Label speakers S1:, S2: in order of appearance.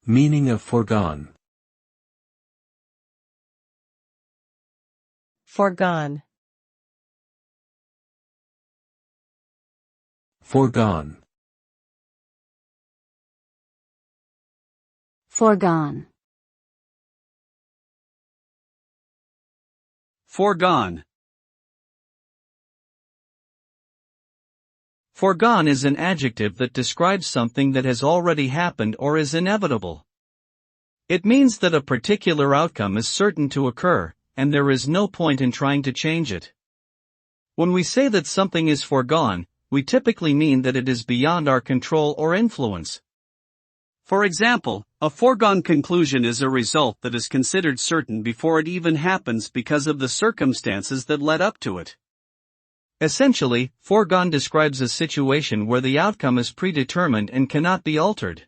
S1: Meaning of foregone.
S2: Foregone.
S1: Foregone.
S3: Foregone.
S4: Foregone. Foregone is an adjective that describes something that has already happened or is inevitable. It means that a particular outcome is certain to occur, and there is no point in trying to change it. When we say that something is foregone, we typically mean that it is beyond our control or influence. For example, a foregone conclusion is a result that is considered certain before it even happens because of the circumstances that led up to it. Essentially, foregone describes a situation where the outcome is predetermined and cannot be altered.